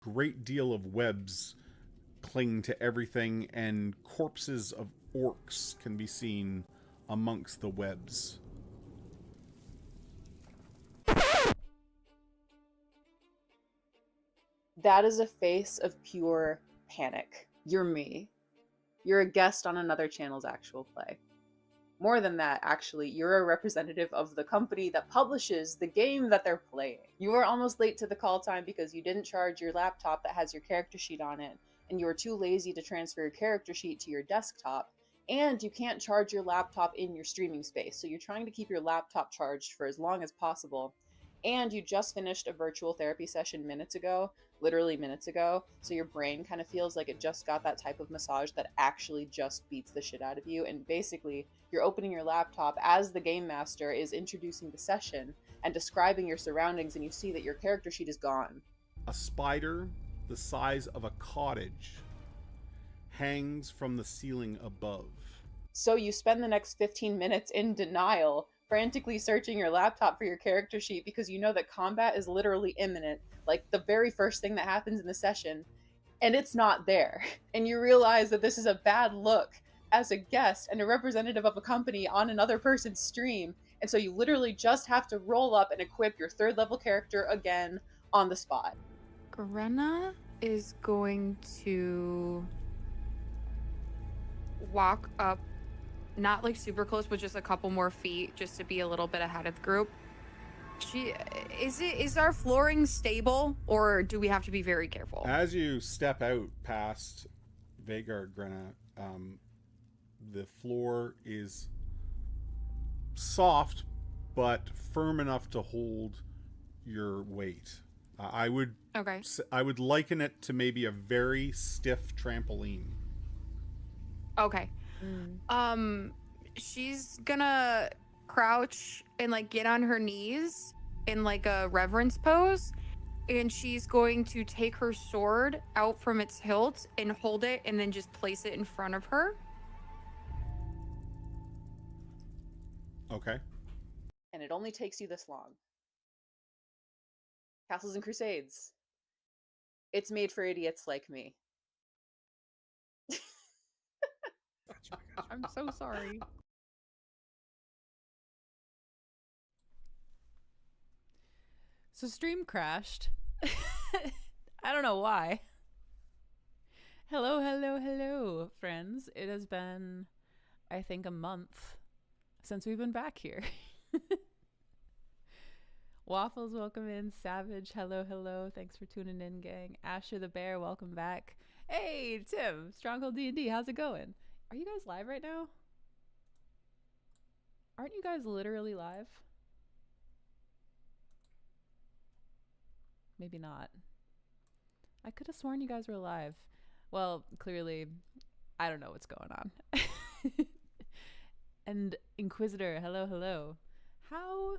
great deal of webs cling to everything, and corpses of orcs can be seen amongst the webs. That is a face of pure panic. You're me. You're a guest on another channel's actual play. More than that, actually, you're a representative of the company that publishes the game that they're playing. You are almost late to the call time because you didn't charge your laptop that has your character sheet on it, and you were too lazy to transfer your character sheet to your desktop, and you can't charge your laptop in your streaming space, so you're trying to keep your laptop charged for as long as possible. And you just finished a virtual therapy session minutes ago, literally minutes ago, so your brain kind of feels like it just got that type of massage that actually just beats the shit out of you. And basically, you're opening your laptop as the game master is introducing the session and describing your surroundings, and you see that your character sheet is gone. A spider the size of a cottage hangs from the ceiling above. So you spend the next 15 minutes in denial, frantically searching your laptop for your character sheet because you know that combat is literally imminent, like the very first thing that happens in the session, and it's not there. And you realize that this is a bad look as a guest and a representative of a company on another person's stream. And so you literally just have to roll up and equip your third level character again on the spot. Grenna is going to walk up, not like super close, but just a couple more feet just to be a little bit ahead of the group. Is our flooring stable, or do we have to be very careful? As you step out past Vhagar, Grenna, the floor is soft but firm enough to hold your weight. I would liken it to maybe a very stiff trampoline. Okay. She's gonna crouch and like get on her knees in like a reverence pose, and she's going to take her sword out from its hilt and hold it and then just place it in front of her. Okay. And it only takes you this long. Castles and Crusades. It's made for idiots like me. I'm so sorry. So stream crashed. I don't know why. Hello, friends. It has been, I think, a month since we've been back here. Waffles, welcome in. Savage, hello. Thanks for tuning in, gang. Asher the Bear, welcome back. Hey, Tim, Stronghold D&D, how's it going? Are you guys live right now? Aren't you guys literally live? Maybe not. I could have sworn you guys were live. Well, clearly, I don't know what's going on. And Inquisitor, hello. How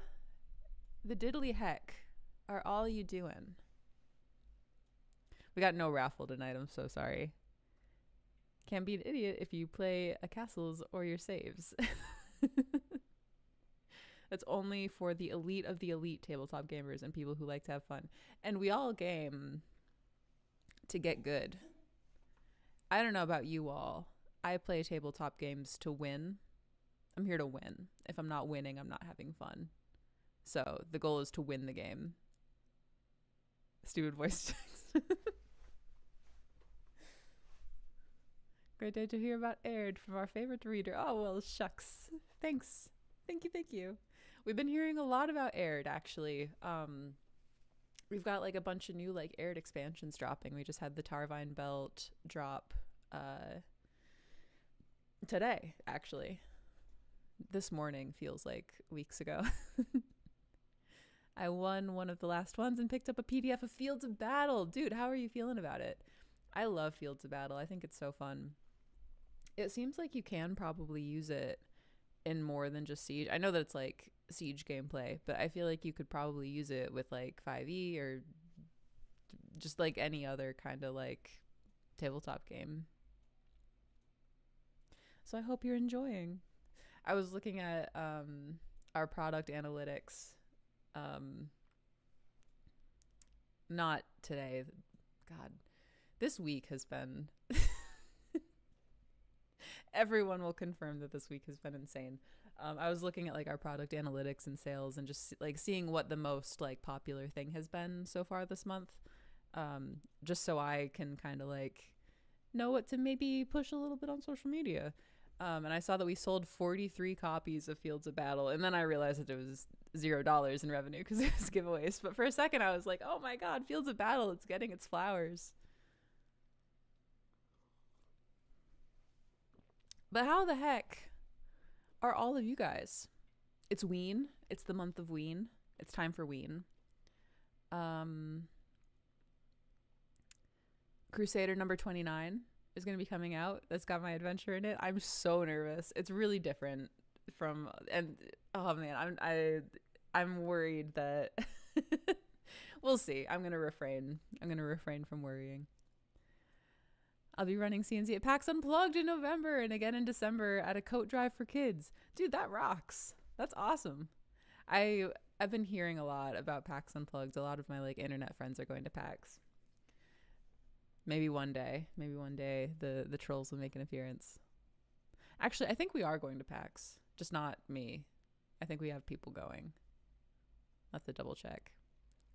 the diddly heck are all you doing? We got no raffle tonight, I'm so sorry. Can't be an idiot if you play a castles or your saves. That's only for the elite of the elite tabletop gamers and people who like to have fun. And we all game to get good. I don't know about you all. I play tabletop games to win. I'm here to win. If I'm not winning, I'm not having fun. So the goal is to win the game. Stupid voice. Great day to hear about Aihrde from our favorite reader. Oh, well, shucks. Thanks. Thank you. We've been hearing a lot about Aihrde, actually. We've got like a bunch of new like Aihrde expansions dropping. We just had the Tarvine Belt drop today, actually. This morning feels like weeks ago. I won one of the last ones and picked up a PDF of Fields of Battle. Dude, how are you feeling about it? I love Fields of Battle. I think it's so fun. It seems like you can probably use it in more than just Siege. I know that it's like Siege gameplay, but I feel like you could probably use it with like 5e or just like any other kind of like tabletop game. So I hope you're enjoying. I was looking at our product analytics not today. God, this week has been everyone will confirm that this week has been insane. I was looking at like our product analytics and sales and just like seeing what the most like popular thing has been so far this month, just so I can kind of like know what to maybe push a little bit on social media. And I saw that we sold 43 copies of Fields of Battle, and then I realized that it was $0 in revenue because it was giveaways. But for a second I was like, oh my God, Fields of Battle, it's getting its flowers. But how the heck are all of you guys? It's Ween. It's the month of Ween. It's time for Ween. Crusader number 29 is going to be coming out. That's got my adventure in it. I'm so nervous. It's really different from, and oh man, I'm worried that we'll see. I'm going to refrain from worrying. I'll be running CNC at PAX Unplugged in November and again in December at a coat drive for kids. Dude, that rocks. That's awesome. I've been hearing a lot about PAX Unplugged. A lot of my like internet friends are going to PAX. Maybe one day the trolls will make an appearance. Actually, I think we are going to PAX, just not me. I think we have people going. I'll have to double check.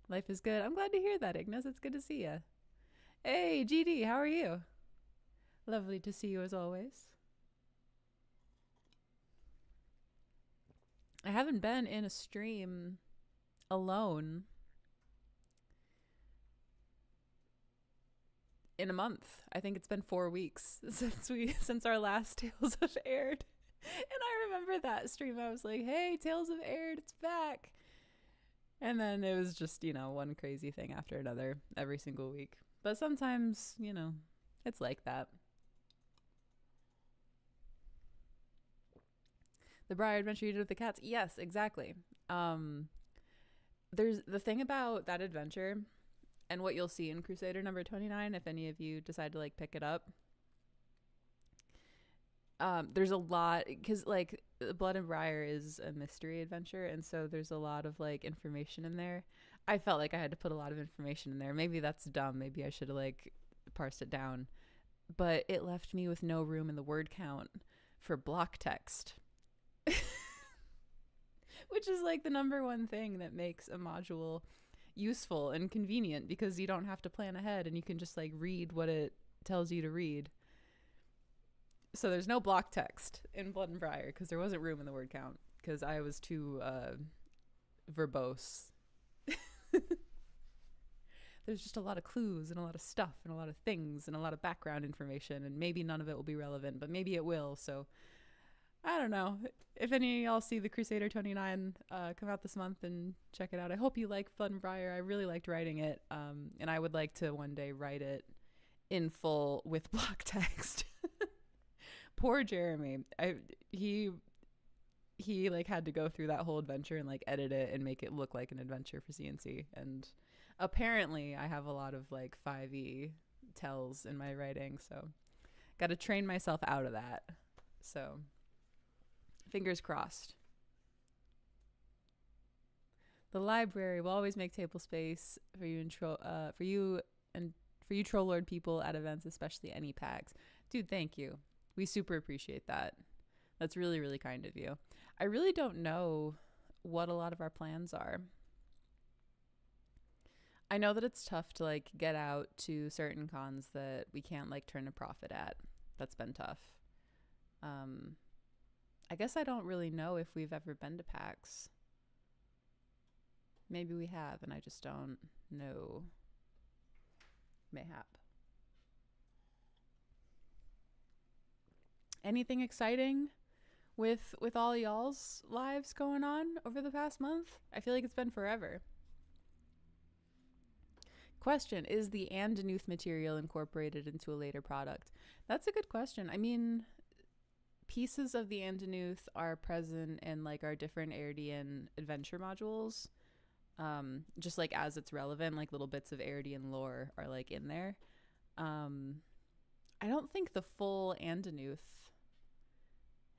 Life is good. I'm glad to hear that, Ignis. It's good to see you. Hey, GD, how are you? Lovely to see you as always. I haven't been in a stream alone in a month. I think it's been 4 weeks since our last Tales of Aired. And I remember that stream. I was like, hey, Tales of Aired, it's back. And then it was just, one crazy thing after another every single week. But sometimes, it's like that. The Briar adventure you did with the cats? Yes, exactly. There's the thing about that adventure and what you'll see in Crusader number 29, if any of you decide to like pick it up. There's a lot, because like Blood and Briar is a mystery adventure, and so there's a lot of like information in there. I felt like I had to put a lot of information in there. Maybe that's dumb. Maybe I should have like parsed it down. But it left me with no room in the word count for block text. Which is like the number one thing that makes a module useful and convenient, because you don't have to plan ahead and you can just like read what it tells you to read. So there's no block text in Blood and Briar because there wasn't room in the word count because I was too verbose. There's just a lot of clues and a lot of stuff and a lot of things and a lot of background information, and maybe none of it will be relevant, but maybe it will. So I don't know. If any of y'all see the Crusader 29 come out this month, and check it out. I hope you like Blood and Briar. I really liked writing it, and I would like to one day write it in full with block text. Poor Jeremy. He like had to go through that whole adventure and like edit it and make it look like an adventure for CNC. And apparently I have a lot of like 5e tells in my writing, so got to train myself out of that. So fingers crossed. The library will always make table space for you and for you troll lord people at events, especially any PAGs. Dude, thank you. We super appreciate that. That's really, really kind of you. I really don't know what a lot of our plans are. I know that it's tough to like get out to certain cons that we can't like turn a profit at. That's been tough. I guess I don't really know if we've ever been to PAX. Maybe we have, and I just don't know. Mayhap. Anything exciting with all y'all's lives going on over the past month? I feel like it's been forever. Question, is the Andanuth material incorporated into a later product? That's a good question. I mean, pieces of the Andanuth are present in like our different Airdean adventure modules. Just like as it's relevant, like little bits of Airdean lore are like in there. I don't think the full Andanuth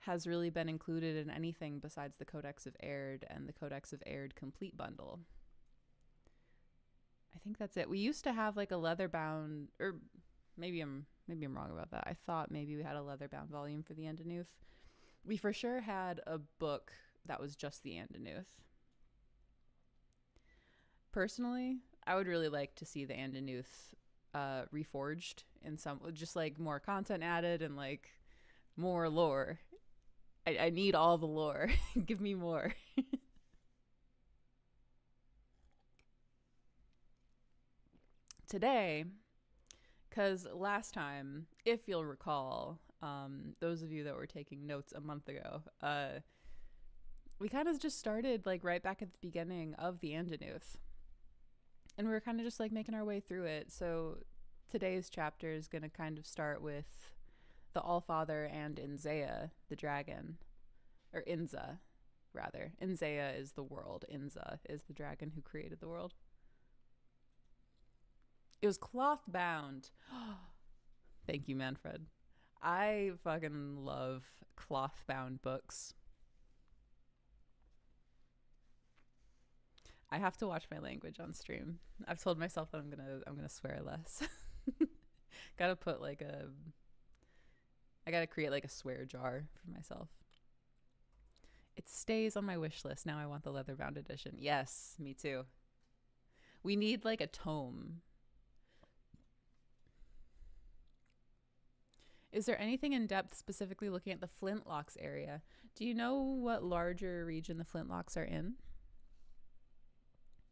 has really been included in anything besides the Codex of Aihrde and the Codex of Aihrde complete bundle. I think that's it. We used to have like a leather bound, or maybe I'm wrong about that. I thought maybe we had a leather bound volume for the Andanuth. We for sure had a book that was just the Andanuth. Personally, I would really like to see the Andanuth reforged in some, just like more content added and like more lore. I need all the lore. Give me more. Today, because last time, if you'll recall, those of you that were taking notes a month ago, we kind of just started like right back at the beginning of the Andanuth. And we were kind of just like making our way through it. So today's chapter is going to kind of start with the Allfather and Inzea, the dragon. Or Inza, rather. Inzea is the world. Inza is the dragon who created the world. It was cloth bound. Thank you, Manfred. I fucking love cloth bound books. I have to watch my language on stream. I've told myself that I'm gonna swear less. Gotta put like I gotta create like a swear jar for myself. It stays on my wish list. Now I want the leather bound edition. Yes, me too. We need like a tome. Is there anything in depth specifically looking at the Flintlocks area? Do you know what larger region the Flintlocks are in?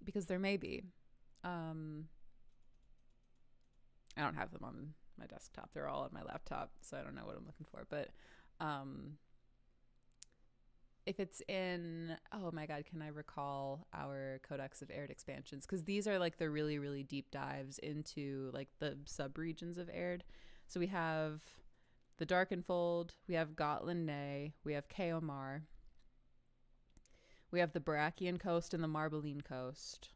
Because there may be. I don't have them on my desktop. They're all on my laptop, so I don't know what I'm looking for. But if it's in, oh my god, can I recall our Codex of Aihrde expansions? Because these are like the really, really deep dives into like the sub-regions of Aihrde. So we have the Darkenfold, we have Gotland Nay, we have Keomar, we have the Barakian coast and the Marbeline coast.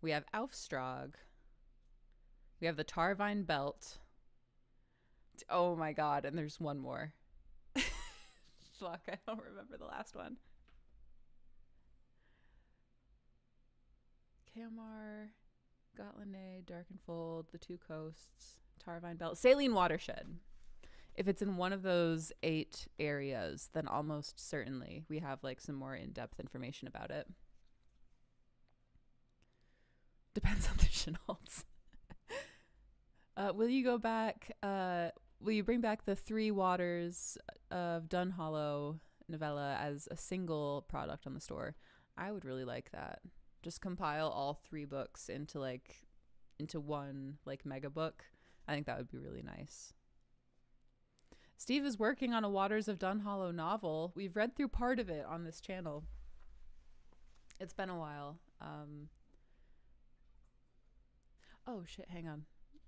We have Aufstrag. We have the Tarvine Belt. Oh my god, and there's one more. Fuck, I don't remember the last one. Keomar, Gotland Nay, Darkenfold, the two coasts, Tarvine Belt, Saline Watershed. If it's in one of those 8 areas, then almost certainly we have like some more in-depth information about it. Depends on the Chenaults. Will you go back? Will you bring back the 3 Waters of Dunhollow novella as a single product on the store? I would really like that. Just compile all 3 books into one like mega book. I think that would be really nice. Steve is working on a Waters of Dunhollow novel. We've read through part of it on this channel. It's been a while. Oh shit, hang on.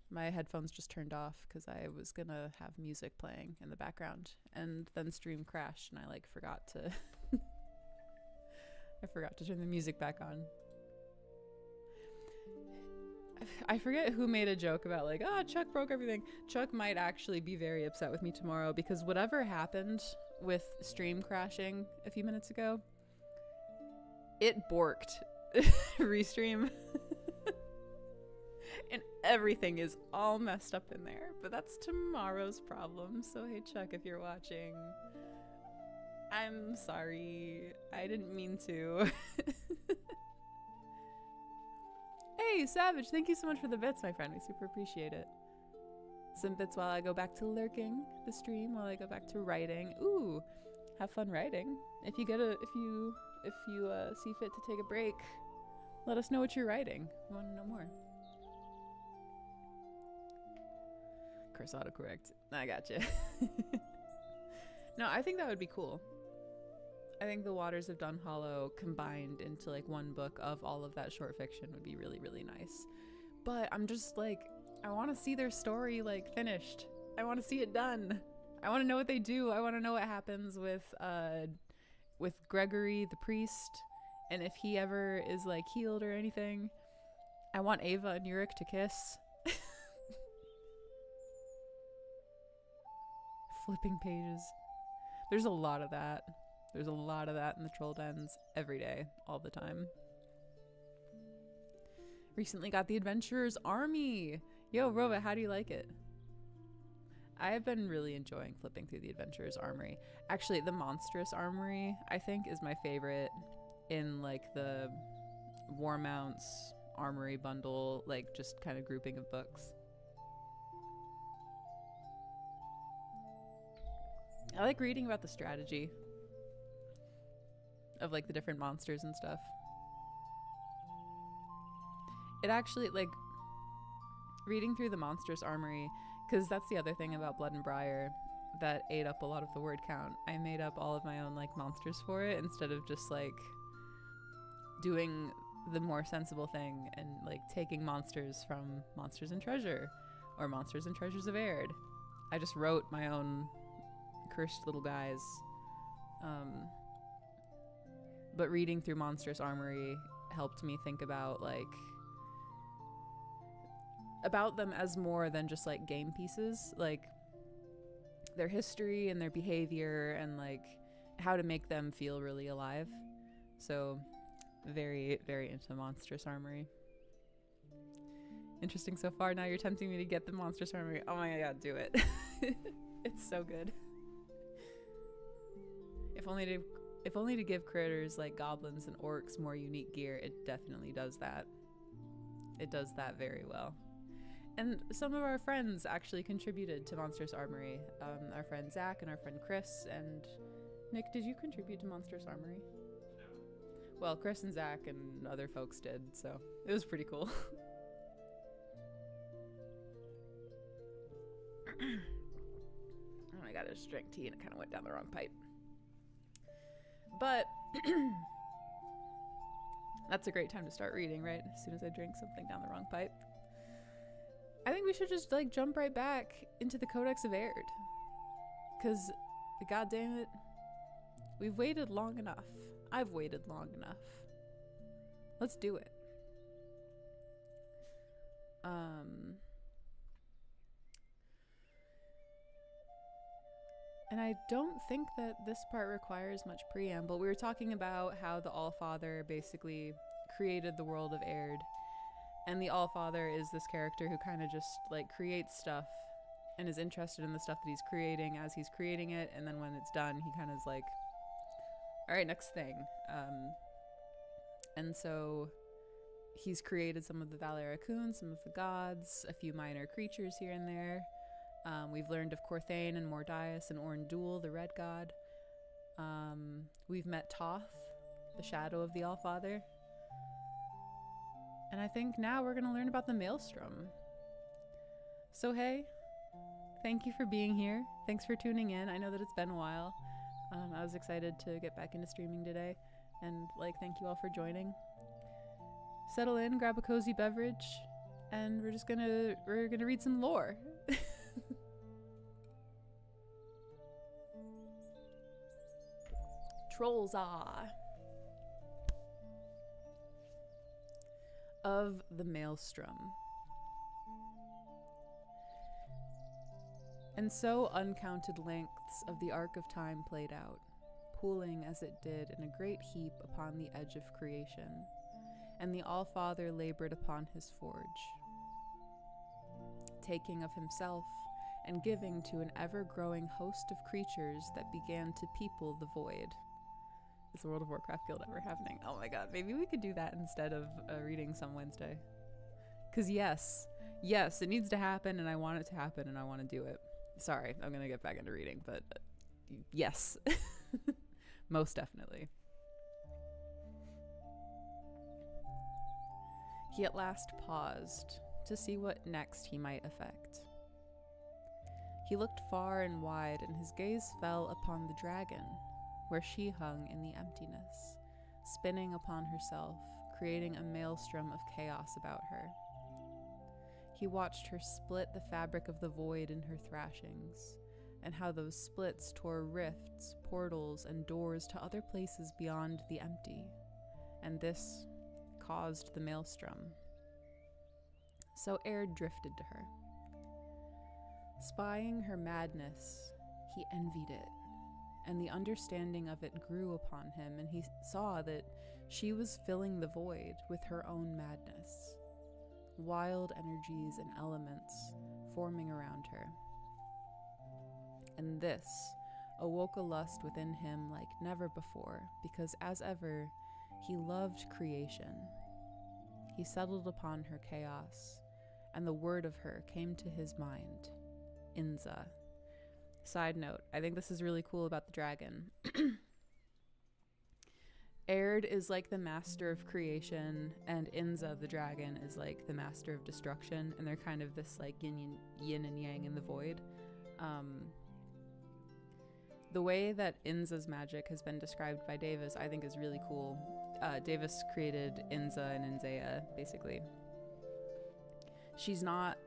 My headphones just turned off because I was gonna have music playing in the background, and then stream crashed and I like forgot to I forgot to turn the music back on. I forget who made a joke about like, Chuck broke everything. Chuck might actually be very upset with me tomorrow because whatever happened with stream crashing a few minutes ago, it borked restream. And everything is all messed up in there. But that's tomorrow's problem. So hey Chuck, if you're watching, I'm sorry. I didn't mean to. Hey, Savage, thank you so much for the bits, my friend. We super appreciate it. Some bits while I go back to lurking the stream, while I go back to writing. Ooh, have fun writing. If you see fit to take a break, let us know what you're writing. We want to know more. Of course, autocorrect. I gotcha. No, I think that would be cool. I think the Waters of Dunhollow combined into like one book of all of that short fiction would be really, really nice. But I'm just like, I want to see their story like finished. I want to see it done. I want to know what they do. I want to know what happens with Gregory the priest, and if he ever is like healed or anything. I want Ava and Yurik to kiss. Flipping pages. There's a lot of that. There's a lot of that in the troll dens every day, all the time. Recently got the Adventurer's Army. Yo, Rova, how do you like it? I have been really enjoying flipping through the Adventurer's Armory. Actually, the Monstrous Armory, I think, is my favorite in, like, the War Mounts Armory bundle, like, just kind of grouping of books. I like reading about the strategy of, like, the different monsters and stuff. It actually, like, reading through the Monstrous Armory, because that's the other thing about Blood and Briar that ate up a lot of the word count. I made up all of my own, like, monsters for it instead of just, like, doing the more sensible thing and, like, taking monsters from Monsters and Treasure or Monsters and Treasures of Aihrde. I just wrote my own cursed little guys. But reading through Monstrous Armory helped me think about, like, about them as more than just, like, game pieces, like their history and their behavior and, like, how to make them feel really alive. So very, very into Monstrous Armory. Interesting so far. Now you're tempting me to get the Monstrous Armory. Oh my god, do it. It's so good. If only to give critters like goblins and orcs more unique gear, it definitely does that. It does that very well. And some of our friends actually contributed to Monstrous Armory. Our friend Zach and our friend Chris and Nick, did you contribute to Monstrous Armory? No. Well, Chris and Zach and other folks did, so it was pretty cool. Oh my god, I just drank tea and it kind of went down the wrong pipe. But that's a great time to start reading, right? As soon as I drink something down the wrong pipe. I think we should just, like, jump right back into the Codex of Aihrde. Because, god damn it, we've waited long enough. I've waited long enough. Let's do it. And I don't think that this part requires much preamble. We were talking about how the Allfather basically created the world of Aihrde. And the Allfather is this character who kind of just, like, creates stuff and is interested in the stuff that he's creating as he's creating it. And then when it's done, he kind of is like, all right, next thing. And so he's created some of the Valeracoons, some of the gods, a few minor creatures here and there. We've learned of Corthane and Mordias and Orndul, the red god. We've met Toth, the shadow of the Allfather. And I think now we're going to learn about the Maelstrom. So hey, thank you for being here. Thanks for tuning in. I know that it's been a while. I was excited to get back into streaming today. And, like, thank you all for joining. Settle in, grab a cozy beverage, and we're gonna read some lore. Trolls of the Maelstrom. And so uncounted lengths of the arc of time played out, pooling as it did in a great heap upon the edge of creation, and the Allfather labored upon his forge, taking of himself and giving to an ever-growing host of creatures that began to people the void. Is the World of Warcraft Guild ever happening? Oh my god, maybe we could do that instead of reading some Wednesday. Because yes, it needs to happen, and I want it to happen, and I want to do it. Sorry, I'm going to get back into reading, but yes, most definitely. He at last paused to see what next he might effect. He looked far and wide, and his gaze fell upon the dragon, where she hung in the emptiness, spinning upon herself, creating a maelstrom of chaos about her. He watched her split the fabric of the void in her thrashings, and how those splits tore rifts, portals, and doors to other places beyond the empty, and this caused the maelstrom. So Aihrde drifted to her. Spying her madness, he envied it, and the understanding of it grew upon him, and he saw that she was filling the void with her own madness, wild energies and elements forming around her. And this awoke a lust within him like never before, because as ever, he loved creation. He settled upon her chaos, and the word of her came to his mind, Inza. Side note, I think this is really cool about the dragon. Aihrde is like the master of creation, and Inza, the dragon, is like the master of destruction, and they're kind of this like yin and yang in the void. The way that Inza's magic has been described by Davis, I think, is really cool. Davis created Inza and Inzaya, basically. She's not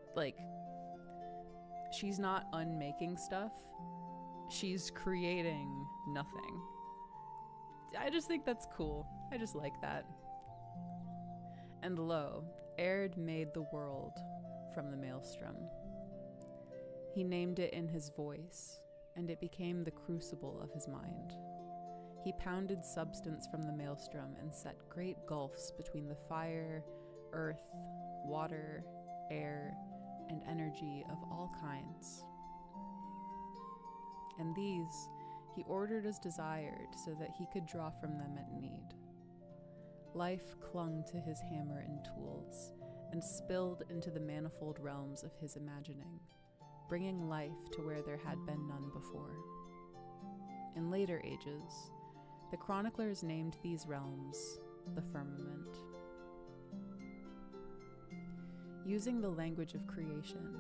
unmaking stuff. She's creating nothing. I just think that's cool. I just like that. And lo, Aihrde made the world from the maelstrom. He named it in his voice, and it became the crucible of his mind. He pounded substance from the maelstrom and set great gulfs between the fire, earth, water, air, and energy of all kinds. And these he ordered as desired so that he could draw from them at need. Life clung to his hammer and tools and spilled into the manifold realms of his imagining, bringing life to where there had been none before. In later ages, the chroniclers named these realms the firmament. Using the language of creation,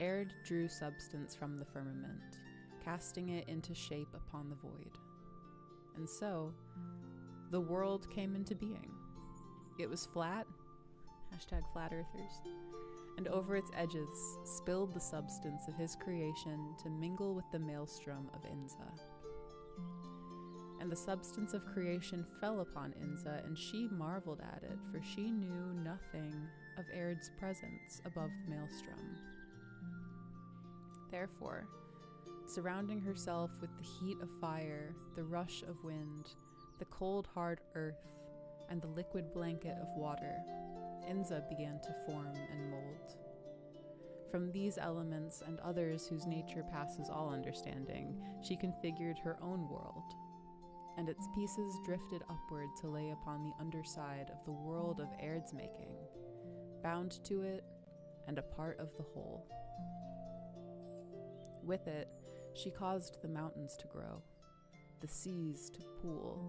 Aihrde drew substance from the firmament, casting it into shape upon the void. And so, the world came into being. It was flat, #flat earthers, and over its edges spilled the substance of his creation to mingle with the maelstrom of Inza. And the substance of creation fell upon Inza, and she marveled at it, for she knew nothing of Aird's presence above the maelstrom. Therefore, surrounding herself with the heat of fire, the rush of wind, the cold hard earth, and the liquid blanket of water, Inza began to form and mold. From these elements and others whose nature passes all understanding, she configured her own world, and its pieces drifted upward to lay upon the underside of the world of Aird's making, bound to it and a part of the whole. With it, she caused the mountains to grow, the seas to pool,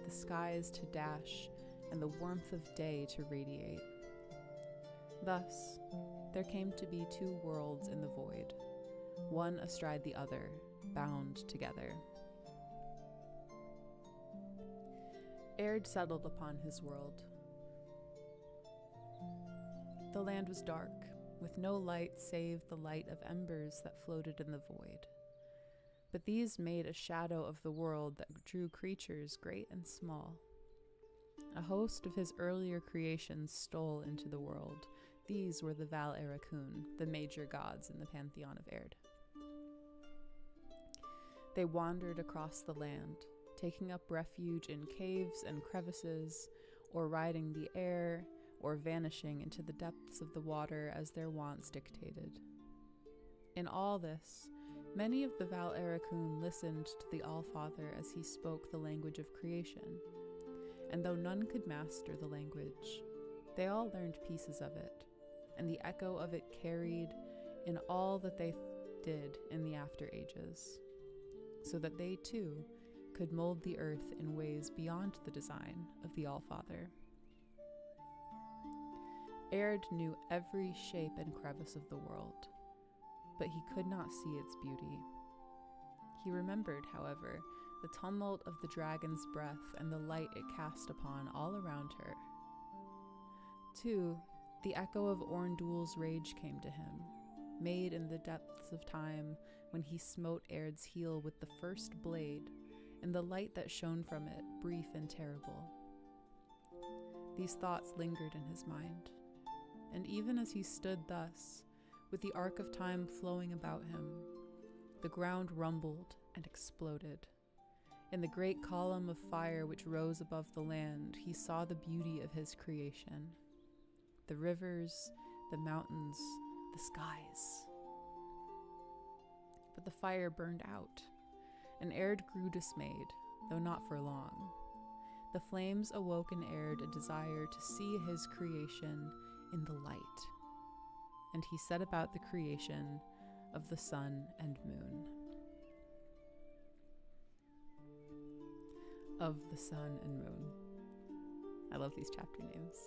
the skies to dash, and the warmth of day to radiate. Thus, there came to be two worlds in the void, one astride the other, bound together. Aihrde settled upon his world. The land was dark, with no light save the light of embers that floated in the void. But these made a shadow of the world that drew creatures great and small. A host of his earlier creations stole into the world. These were the Val Erakun, the major gods in the pantheon of Aihrde. They wandered across the land, taking up refuge in caves and crevices, or riding the air, or vanishing into the depths of the water as their wants dictated. In all this, many of the Val Erakun listened to the Allfather as he spoke the language of creation, and though none could master the language, they all learned pieces of it, and the echo of it carried in all that they did in the after ages, so that they too could mold the earth in ways beyond the design of the Allfather. Aihrde knew every shape and crevice of the world, but he could not see its beauty. He remembered, however, the tumult of the dragon's breath and the light it cast upon all around her. Too, the echo of Orndul's rage came to him, made in the depths of time when he smote Aird's heel with the first blade, and the light that shone from it, brief and terrible. These thoughts lingered in his mind, and even as he stood thus, with the arc of time flowing about him, the ground rumbled and exploded. In the great column of fire which rose above the land, he saw the beauty of his creation, the the rivers, the mountains, the skies. But the fire burned out, and Aihrde grew dismayed, though not for long. The flames awoke in Aihrde a desire to see his creation in the light, and he set about the creation of the sun and moon. Of the sun and moon. I love these chapter names.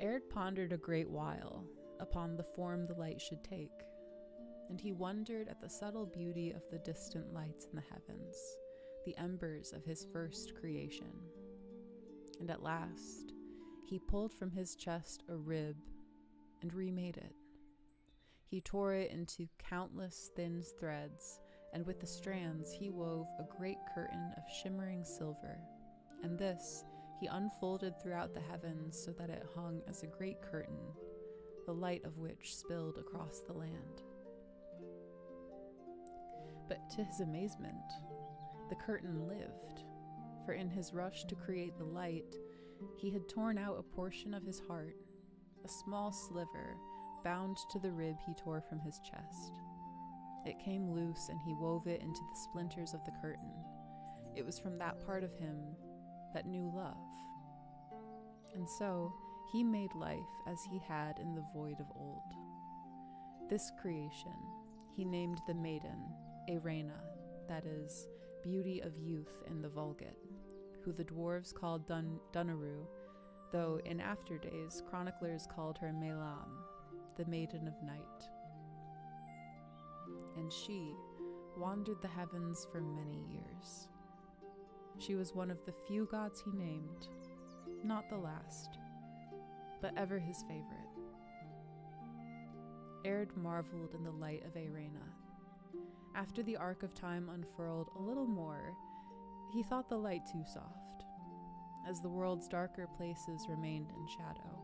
Aihrde pondered a great while upon the form the light should take, and he wondered at the subtle beauty of the distant lights in the heavens, the embers of his first creation. And at last, he pulled from his chest a rib and remade it. He tore it into countless thin threads, and with the strands he wove a great curtain of shimmering silver, and this he unfolded throughout the heavens so that it hung as a great curtain, the light of which spilled across the land. But to his amazement, the curtain lived, for in his rush to create the light, he had torn out a portion of his heart, a small sliver bound to the rib he tore from his chest. It came loose, and he wove it into the splinters of the curtain. It was from that part of him that knew love. And so he made life as he had in the void of old. This creation he named the maiden, Aihrde, that is, beauty of youth in the Vulgate, who the dwarves called Dunaru, though in after days chroniclers called her Melam, the maiden of night. And she wandered the heavens for many years. She was one of the few gods he named, not the last, but ever his favorite. Aihrde marveled in the light of Aihrde. After the arc of time unfurled a little more, he thought the light too soft, as the world's darker places remained in shadow.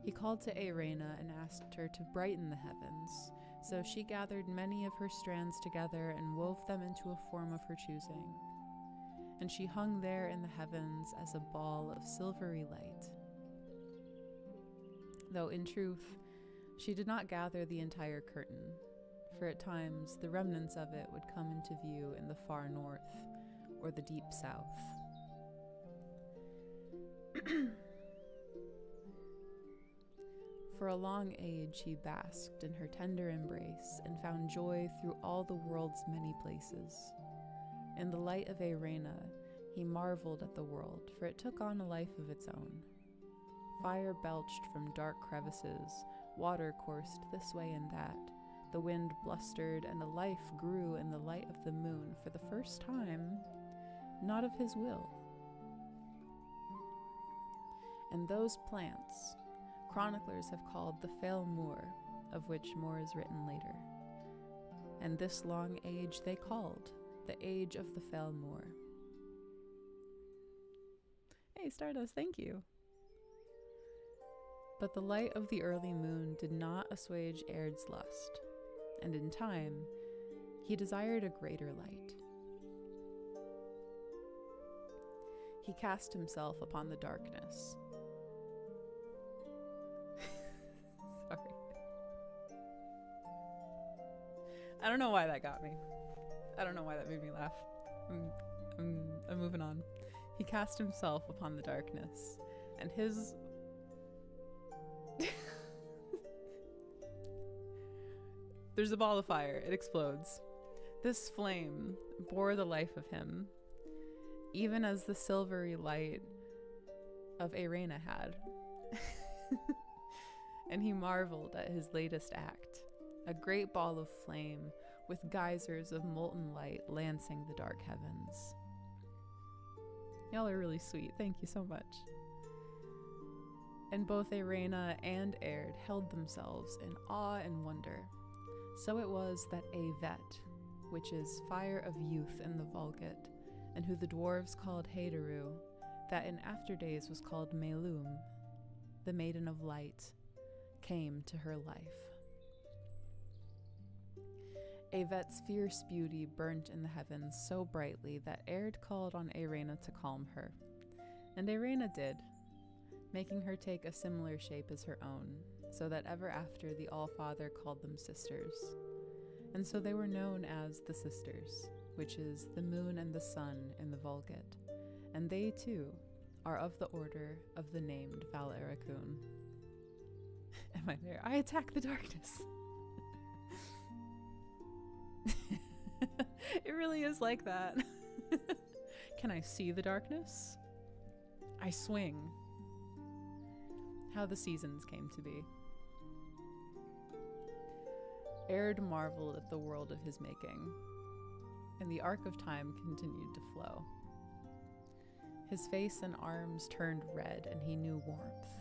He called to Aihrde and asked her to brighten the heavens, so she gathered many of her strands together and wove them into a form of her choosing. And she hung there in the heavens as a ball of silvery light. Though in truth, she did not gather the entire curtain, for at times the remnants of it would come into view in the far north or the deep south. For a long age he basked in her tender embrace and found joy through all the world's many places. In the light of Aihrde, he marveled at the world, for it took on a life of its own. Fire belched from dark crevices, water coursed this way and that, the wind blustered, and a life grew in the light of the moon for the first time, not of his will. And those plants, chroniclers have called the Fell Moor, of which more is written later. And this long age they called the Age of the Fell Moor. Hey, Stardust, thank you. But the light of the early moon did not assuage Aird's lust, and in time, he desired a greater light. He cast himself upon the darkness. Sorry. I don't know why that got me. I don't know why that made me laugh. I'm moving on. He cast himself upon the darkness, and his... There's a ball of fire. It explodes. This flame bore the life of him, even as the silvery light of Aihrde had. And he marveled at his latest act, a great ball of flame with geysers of molten light lancing the dark heavens. Y'all are really sweet. Thank you so much. And both Aihrde and Aihrde held themselves in awe and wonder. So it was that Aivet, which is fire of youth in the Vulgate, and who the dwarves called Aihrde, that in after days was called Melum, the maiden of light, came to her life. Aivet's fierce beauty burnt in the heavens so brightly that Aihrde called on Aihrde to calm her. And Aihrde did, making her take a similar shape as her own, so that ever after the All-Father called them sisters. And so they were known as the Sisters, which is the moon and the sun in the Vulgate, and they too are of the order of the named Val Ericune. Am I there? I attack the darkness. It really is like that. Can I see the darkness? I swing. How the seasons came to be. Aihrde marveled at the world of his making, and the arc of time continued to flow. His face and arms turned red, and he knew warmth.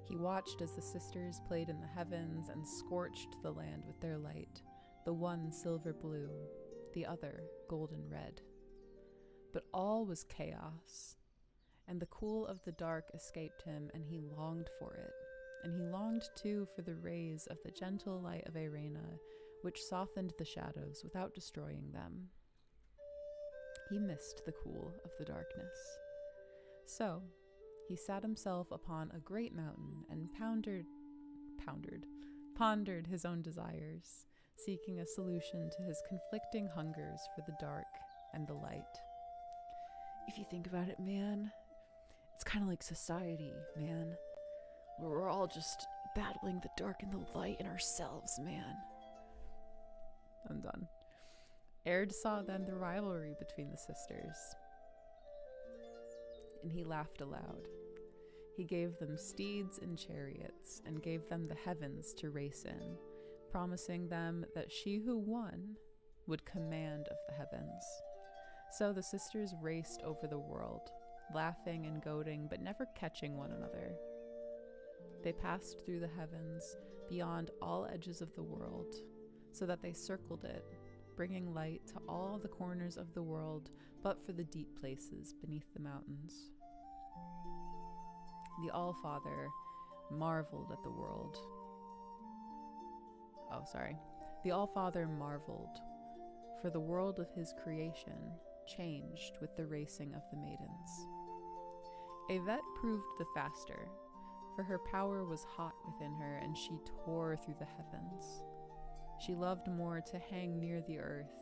He watched as the sisters played in the heavens and scorched the land with their light, the one silver blue, the other golden red. But all was chaos, and the cool of the dark escaped him, and he longed for it. And he longed too for the rays of the gentle light of Aihrde, which softened the shadows without destroying them. He missed the cool of the darkness. So he sat himself upon a great mountain and pondered his own desires, seeking a solution to his conflicting hungers for the dark and the light. If you think about it, man, it's kind of like society, man, where we're all just battling the dark and the light in ourselves, man. I'm done. Aihrde saw then the rivalry between the sisters, and he laughed aloud. He gave them steeds and chariots, and gave them the heavens to race in, promising them that she who won would command of the heavens. So the sisters raced over the world, laughing and goading, but never catching one another. They passed through the heavens, beyond all edges of the world, so that they circled it, bringing light to all the corners of the world, but for the deep places beneath the mountains. The All-Father marveled at the world. The All-Father marveled, for the world of his creation changed with the racing of the maidens. Aihrde proved the faster, for her power was hot within her, and she tore through the heavens. She loved more to hang near the earth,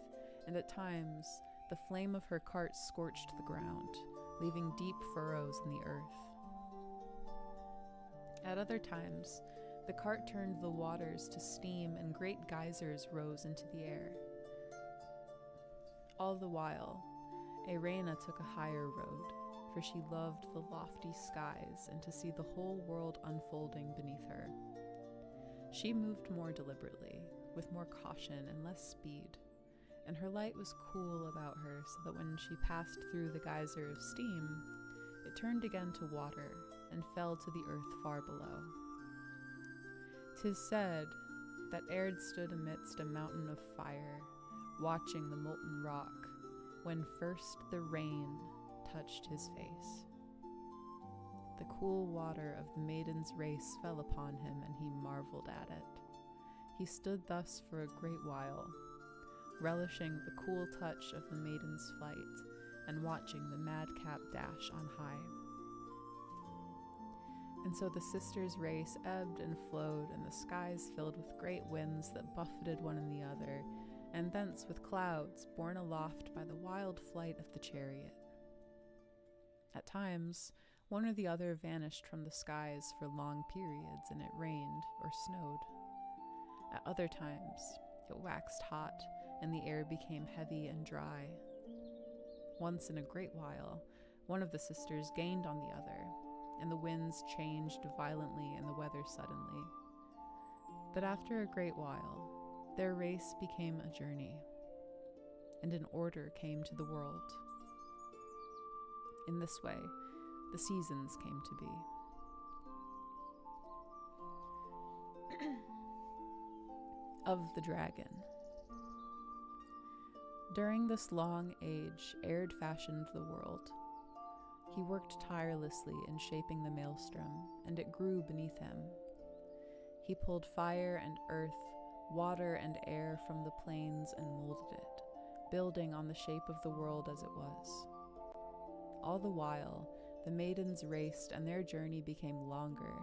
and at times the flame of her cart scorched the ground, leaving deep furrows in the earth. At other times, the cart turned the waters to steam, and great geysers rose into the air. All the while, Aihrde took a higher road, for she loved the lofty skies and to see the whole world unfolding beneath her. She moved more deliberately, with more caution and less speed, and her light was cool about her, so that when she passed through the geyser of steam, it turned again to water and fell to the earth far below. 'Tis said that Aihrde stood amidst a mountain of fire, watching the molten rock, when first the rain touched his face. The cool water of the maiden's race fell upon him, and he marveled at it. He stood thus for a great while, relishing the cool touch of the maiden's flight, and watching the madcap dash on high. And so the sisters' race ebbed and flowed, and the skies filled with great winds that buffeted one and the other, and thence with clouds borne aloft by the wild flight of the chariot. At times, one or the other vanished from the skies for long periods, and it rained or snowed. At other times, it waxed hot, and the air became heavy and dry. Once in a great while, one of the sisters gained on the other, and the winds changed violently and the weather suddenly. But after a great while, their race became a journey, and an order came to the world. In this way, the seasons came to be. Of the Dragon. During this long age, Aihrde fashioned the world. He worked tirelessly in shaping the maelstrom, and it grew beneath him. He pulled fire and earth, water and air from the plains and molded it, building on the shape of the world as it was. All the while, The maidens raced, and their journey became longer,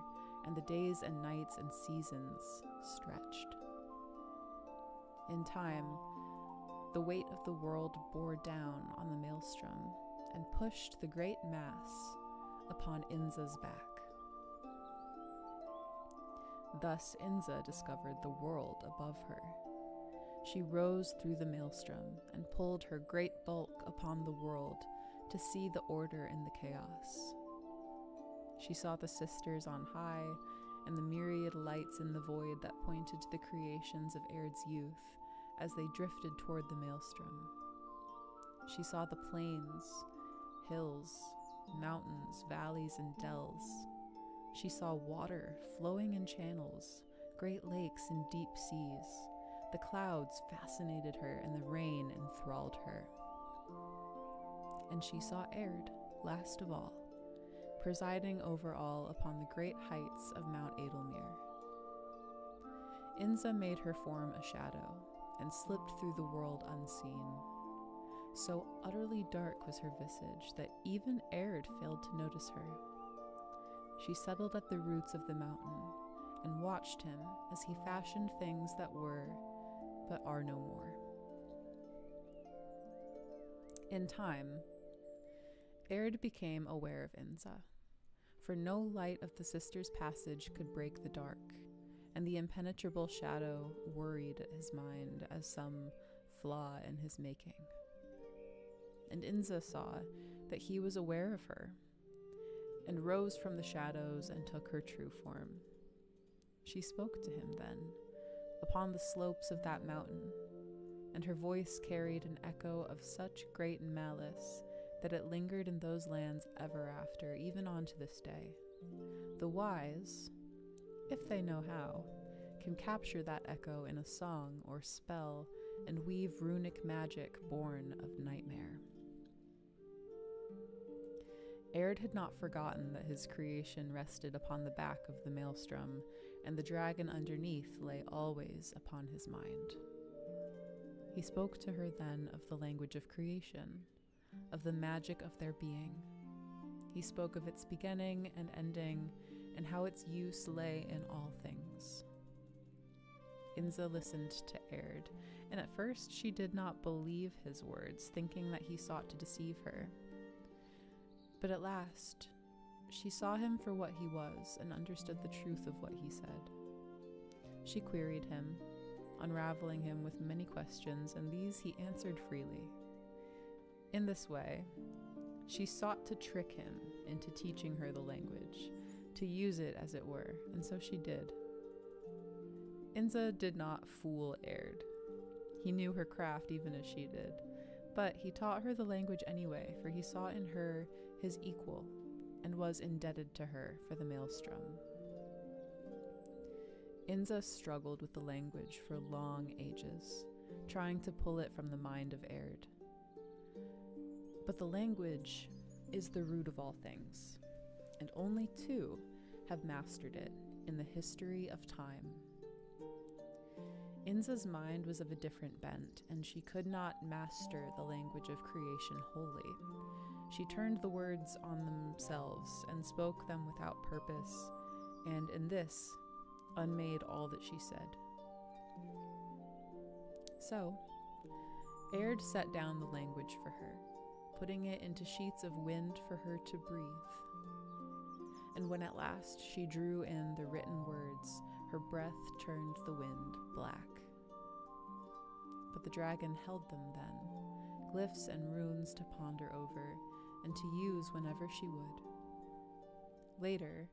and the days and nights and seasons stretched. In time, the weight of the world bore down on the maelstrom and pushed the great mass upon Inza's back. Thus Inza discovered the world above her. She rose through the maelstrom and pulled her great bulk upon the world to see the order in the chaos. She saw the sisters on high and the myriad lights in the void that pointed to the creations of Aird's youth as they drifted toward the maelstrom. She saw the plains, hills, mountains, valleys, and dells. She saw water flowing in channels, great lakes and deep seas. The clouds fascinated her, and the rain enthralled her. And she saw Aihrde, last of all, presiding over all upon the great heights of Mount Edelmere. Inza made her form a shadow, and slipped through the world unseen. So utterly dark was her visage that even Aihrde failed to notice her. She settled at the roots of the mountain and watched him as he fashioned things that were, but are no more. In time, Aihrde became aware of Inza, for no light of the sisters' passage could break the dark, and the impenetrable shadow worried at his mind as some flaw in his making. And Inza saw that he was aware of her, and rose from the shadows and took her true form. She spoke to him then, upon the slopes of that mountain, and her voice carried an echo of such great malice that it lingered in those lands ever after, even on to this day. The wise, if they know how, can capture that echo in a song or spell and weave runic magic born of nightmare. Aihrde had not forgotten that his creation rested upon the back of the maelstrom, and the dragon underneath lay always upon his mind. He spoke to her then of the language of creation, of the magic of their being. He spoke of its beginning and ending, and how its use lay in all things. Inza listened to Aihrde, and at first she did not believe his words, thinking that he sought to deceive her. But at last, she saw him for what he was and understood the truth of what he said. She queried him, unraveling him with many questions, and these he answered freely. In this way, she sought to trick him into teaching her the language, to use it as it were, and so she did. Inza did not fool Aihrde. He knew her craft even as she did, but he taught her the language anyway, for he saw in her his equal, and was indebted to her for the maelstrom. Inza struggled with the language for long ages, trying to pull it from the mind of Aihrde. But the language is the root of all things, and only two have mastered it in the history of time. Inza's mind was of a different bent, and she could not master the language of creation wholly. She turned the words on themselves and spoke them without purpose, and in this unmade all that she said. So, Aihrde set down the language for her, putting it into sheets of wind for her to breathe. And when at last she drew in the written words, her breath turned the wind black. But the dragon held them then, glyphs and runes to ponder over, and to use whenever she would. Later,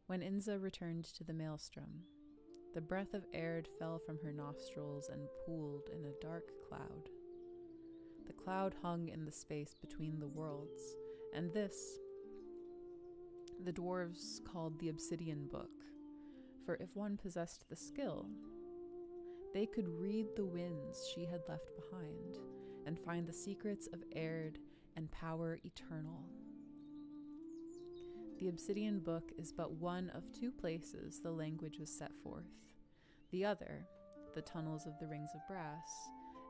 when Inza returned to the maelstrom, the breath of Aihrde fell from her nostrils and pooled in a dark cloud. The cloud hung in the space between the worlds, and this the dwarves called the Obsidian Book, for if one possessed the skill, they could read the winds she had left behind and find the secrets of Aihrde and power eternal. The Obsidian Book is but one of two places the language was set forth. The other, the tunnels of the Rings of Brass,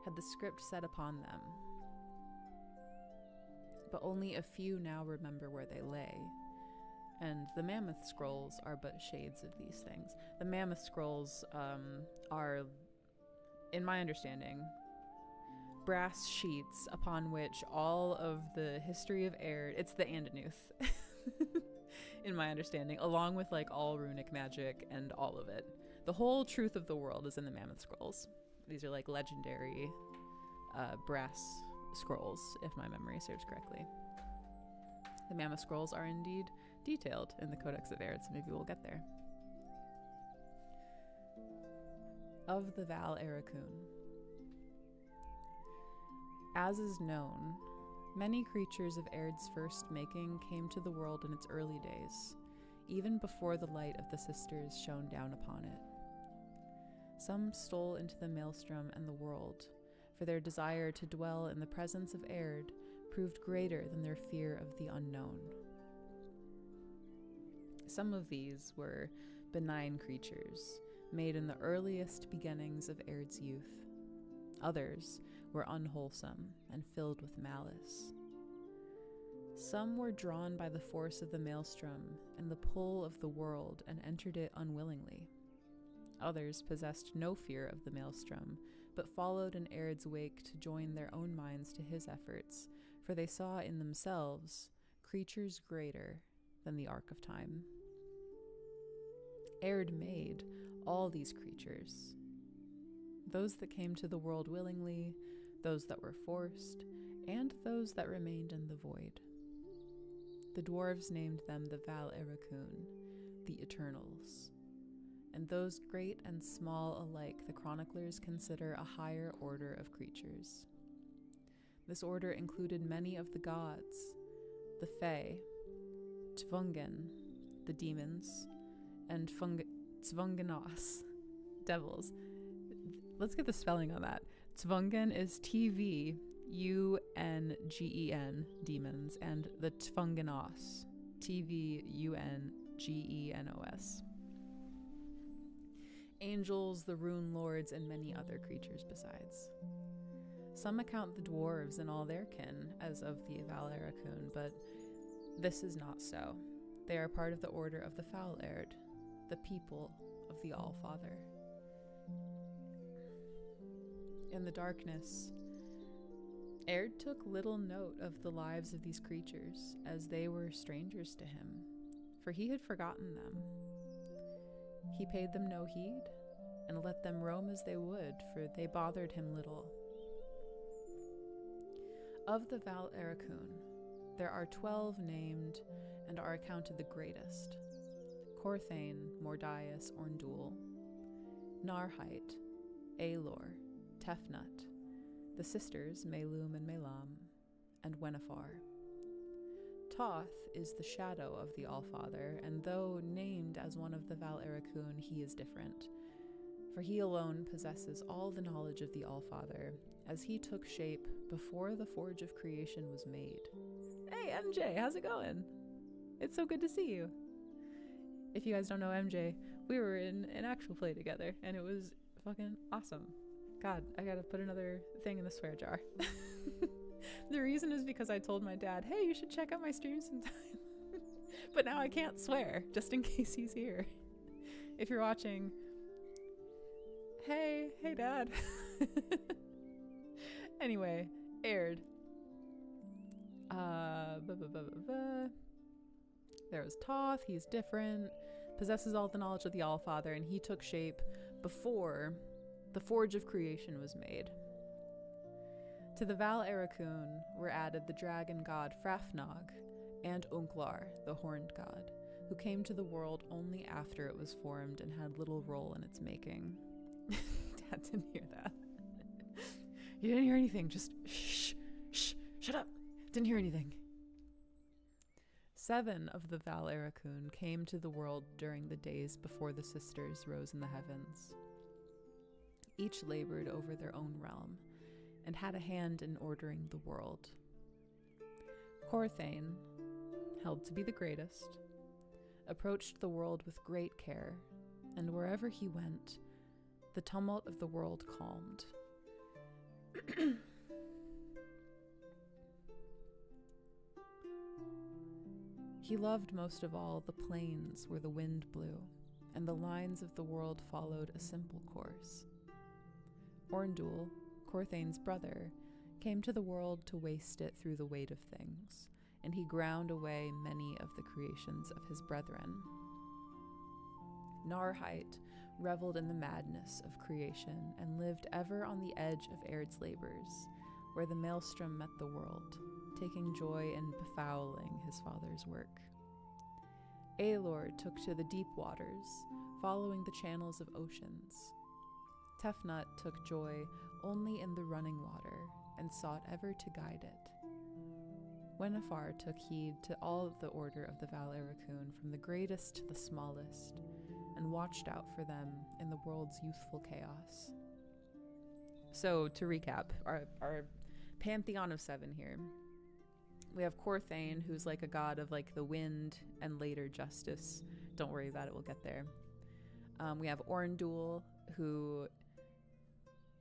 had the script set upon them. but only a few now remember where they lay. And the Mammoth Scrolls are but shades of these things. The Mammoth Scrolls are, in my understanding, brass sheets upon which all of the history of Aihrde, it's the Andanuth, in my understanding, along with like all runic magic and all of it. The whole truth of the world is in the Mammoth Scrolls. These are like legendary brass scrolls, if my memory serves correctly. The Mammoth Scrolls are indeed detailed in the Codex of Aihrde, so maybe we'll get there. Of the Val Ericune. As is known, many creatures of Aird's first making came to the world in its early days, even before the light of the sisters shone down upon it. Some stole into the maelstrom and the world, for their desire to dwell in the presence of Aihrde proved greater than their fear of the unknown. Some of these were benign creatures, made in the earliest beginnings of Aird's youth. Others were unwholesome and filled with malice. Some were drawn by the force of the maelstrom and the pull of the world and entered it unwillingly. Others possessed no fear of the maelstrom, but followed in Aird's wake to join their own minds to his efforts, for they saw in themselves creatures greater than the arc of time. Aihrde made all these creatures, those that came to the world willingly, those that were forced, and those that remained in the void. The dwarves named them the Val Ericune, the Eternals, and those great and small alike the chroniclers consider a higher order of creatures. This order included many of the gods, the Fae, Tvungen, the demons, and Tvungenos, devils. Let's get the spelling on that. Tvungen is Tvungen, demons, and the Tvungenos, Tvungenos. Angels, the rune lords, and many other creatures besides. Some account the dwarves and all their kin as of the Val Ericune, but this is not so. They are part of the order of the Foul Aired, the people of the All-Father. In the darkness, Aihrde took little note of the lives of these creatures, as they were strangers to him, for he had forgotten them. He paid them no heed, and let them roam as they would, for they bothered him little. Of the Val Ericune, there are 12 named and are accounted the greatest: Corthane, Mordius, Orndul, Narhite, Aelor, Tefnut, the sisters Melum and Melam, and Wenifar. Toth is the shadow of the Allfather, and though named as one of the Val Ericune, he is different, for he alone possesses all the knowledge of the Allfather, as he took shape before the forge of creation was made. Hey MJ, how's it going? It's so good to see you. If you guys don't know MJ, we were in an actual play together, and it was fucking awesome. God, I gotta put another thing in the swear jar. The reason is because I told my dad, hey, you should check out my stream sometime. But now I can't swear, just in case he's here. If you're watching, hey dad. Anyway, Aihrde. There was Toth, he's different, possesses all the knowledge of the Allfather, and he took shape before the Forge of Creation was made. To the Val Ericune were added the dragon god Frafnog and Unklar, the horned god, who came to the world only after it was formed and had little role in its making. Dad didn't hear that. You didn't hear anything, just shut up. Didn't hear anything. 7 of the Val Ericune came to the world during the days before the sisters rose in the heavens. Each labored over their own realm, and had a hand in ordering the world. Corthane, held to be the greatest, approached the world with great care, and wherever he went, the tumult of the world calmed. He loved most of all the plains where the wind blew, and the lines of the world followed a simple course. Orndul, Corthain's brother, came to the world to waste it through the weight of things, and he ground away many of the creations of his brethren. Narhite reveled in the madness of creation and lived ever on the edge of Aird's labors, where the maelstrom met the world, taking joy in befouling his father's work. Aihrde took to the deep waters, following the channels of oceans. Tefnut took joy only in the running water, and sought ever to guide it. Wenifar took heed to all of the order of the Val Ericune, from the greatest to the smallest, and watched out for them in the world's youthful chaos. So, to recap, our pantheon of 7 here. We have Corthain, who's like a god of like the wind and later justice. Don't worry about it, we'll get there. We have Orndul, who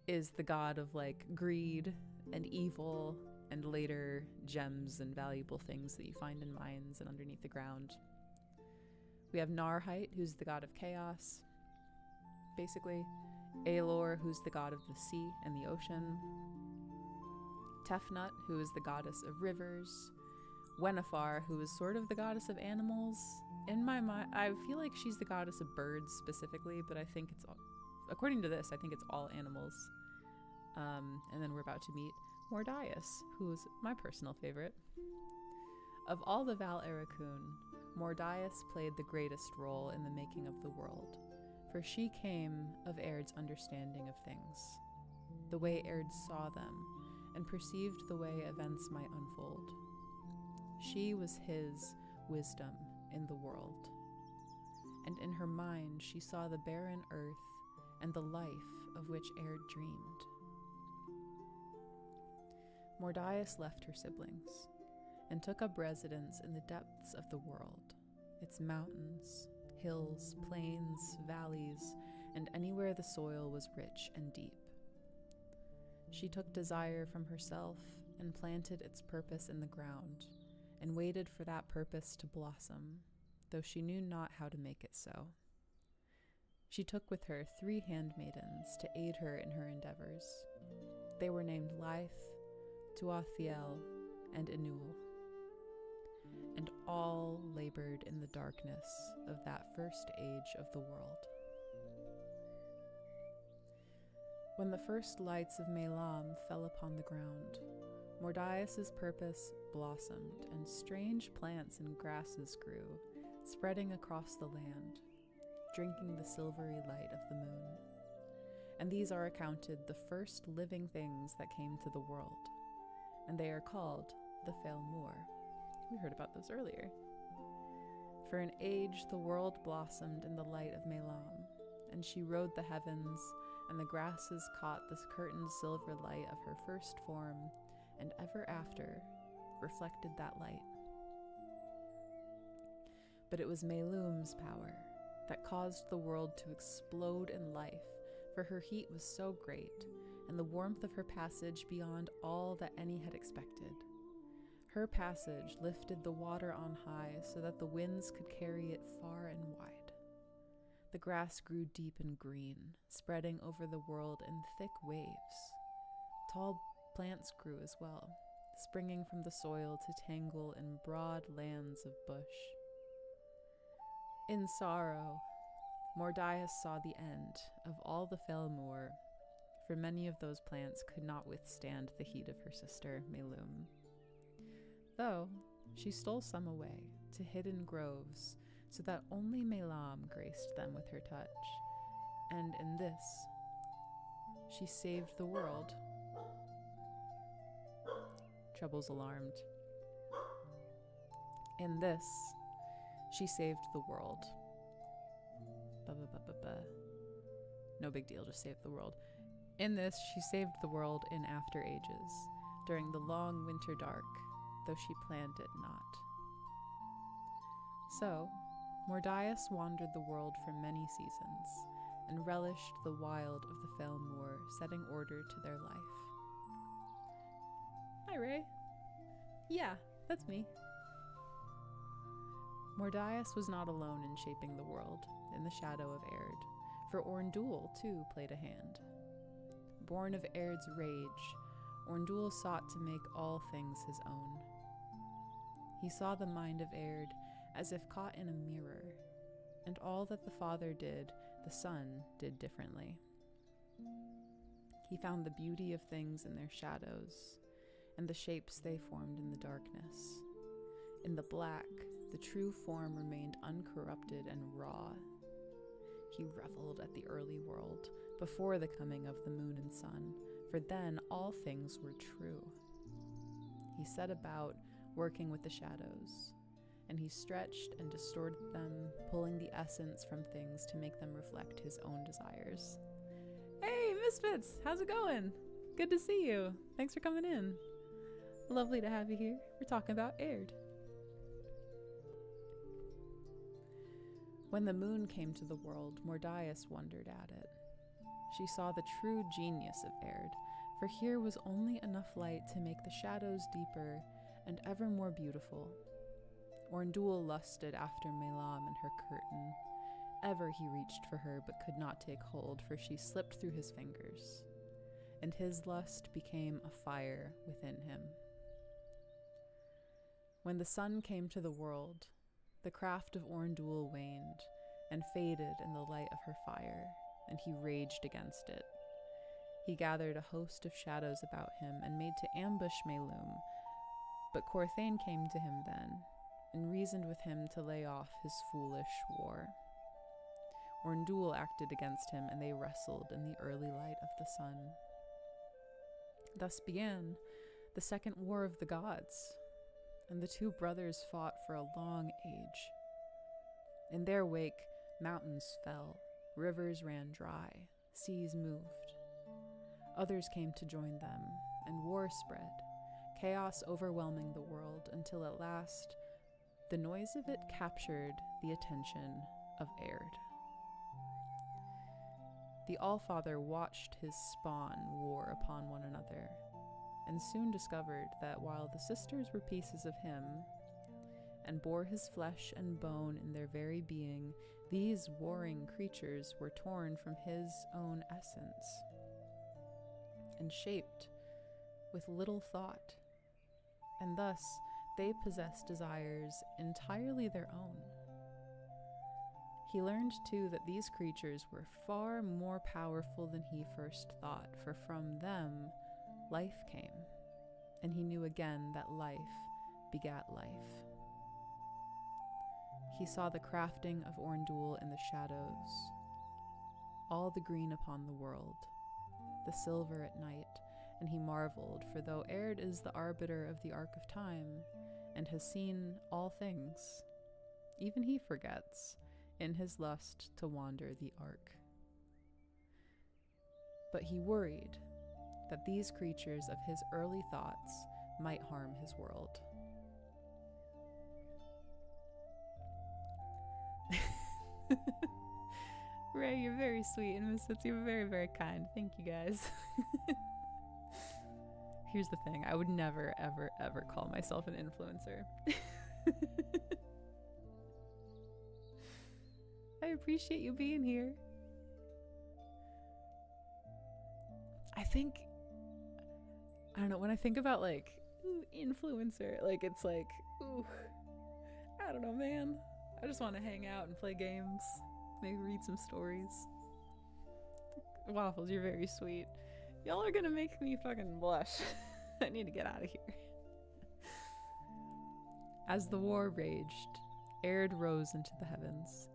is the god of like greed and evil and later gems and valuable things that you find in mines and underneath the ground. We have Narhite, who's the god of chaos, basically. Aihrde, who's the god of the sea and the ocean. Tefnut, who is the goddess of rivers. Wenifar, who is sort of the goddess of animals. In my mind, I feel like she's the goddess of birds specifically, but I think it's all, according to this, I think it's all animals. And then we're about to meet Mordias, who's my personal favorite. Of all the Val Ericune, Mordias played the greatest role in the making of the world, for she came of Aird's understanding of things, the way Aird saw them, and perceived the way events might unfold. She was his wisdom in the world, and in her mind she saw the barren earth and the life of which Aird dreamed. Mordias left her siblings, and took up residence in the depths of the world, its mountains, hills, plains, valleys, and anywhere the soil was rich and deep. She took desire from herself and planted its purpose in the ground, and waited for that purpose to blossom, though she knew not how to make it so. She took with her 3 handmaidens to aid her in her endeavors. They were named Life, Tuathiel, and Enul, and all labored in the darkness of that first age of the world. When the first lights of Melam fell upon the ground, Mordias's purpose blossomed, and strange plants and grasses grew, spreading across the land, drinking the silvery light of the moon. And these are accounted the first living things that came to the world, and they are called the Failmur. We heard about those earlier. For an age the world blossomed in the light of Melam, and she rode the heavens, and the grasses caught the curtained silver light of her first form, and ever after reflected that light. But it was Melum's power that caused the world to explode in life, for her heat was so great, and the warmth of her passage beyond all that any had expected. Her passage lifted the water on high so that the winds could carry it far and wide. The grass grew deep and green, spreading over the world in thick waves. Tall plants grew as well, springing from the soil to tangle in broad lands of bush. In sorrow, Mordias saw the end of all the Failmur, for many of those plants could not withstand the heat of her sister, Melum. Though she stole some away to hidden groves, so that only Melam graced them with her touch, and in this she saved the world. Trouble's alarmed. In this she saved the world. No big deal, just saved the world. In this she saved the world in after ages, during the long winter dark, though she planned it not. So Mordias wandered the world for many seasons, and relished the wild of the Failmur, setting order to their life. Hi, Ray. Yeah, that's me. Mordias was not alone in shaping the world in the shadow of Aihrde, for Orndul too played a hand. Born of Aird's rage, Orndul sought to make all things his own. He saw the mind of Aihrde as if caught in a mirror, and all that the father did, the son did differently. He found the beauty of things in their shadows, and the shapes they formed in the darkness. In the black, the true form remained uncorrupted and raw. He reveled at the early world, before the coming of the moon and sun, for then all things were true. He set about working with the shadows, and he stretched and distorted them, pulling the essence from things to make them reflect his own desires. Hey, Misfits! How's it going? Good to see you. Thanks for coming in. Lovely to have you here. We're talking about Aihrde. When the moon came to the world, Mordias wondered at it. She saw the true genius of Aihrde, for here was only enough light to make the shadows deeper and ever more beautiful. Orndul lusted after Melam and her curtain. Ever he reached for her but could not take hold, for she slipped through his fingers, and his lust became a fire within him. When the sun came to the world, the craft of Orndul waned and faded in the light of her fire, and he raged against it. He gathered a host of shadows about him and made to ambush Melum, but Corthane came to him then and reasoned with him to lay off his foolish war. Orndul acted against him, and they wrestled in the early light of the sun. Thus began the second war of the gods, and the two brothers fought for a long age. In their wake, mountains fell, rivers ran dry, seas moved. Others came to join them, and war spread, chaos overwhelming the world, until at last the noise of it captured the attention of Aihrde. The Allfather watched his spawn war upon one another, and soon discovered that while the sisters were pieces of him, and bore his flesh and bone in their very being, these warring creatures were torn from his own essence, and shaped with little thought, and thus they possessed desires entirely their own. He learned, too, that these creatures were far more powerful than he first thought, for from them life came, and he knew again that life begat life. He saw the crafting of Orndul in the shadows, all the green upon the world, the silver at night, and he marveled, for though Aihrde is the arbiter of the arc of time, and has seen all things, even he forgets, in his lust to wander the arc. But he worried that these creatures of his early thoughts might harm his world. Ray, you're very sweet, and Misfits, you're very, very kind. Thank you, guys. Here's the thing. I would never, ever, ever call myself an influencer. I appreciate you being here. I don't know, when I think about, like, ooh, influencer, like, it's like, ooh, I don't know, man. I just want to hang out and play games, maybe read some stories. Waffles, you're very sweet. Y'all are gonna make me fucking blush. I need to get out of here. As the war raged, Aihrde rose into the heavens.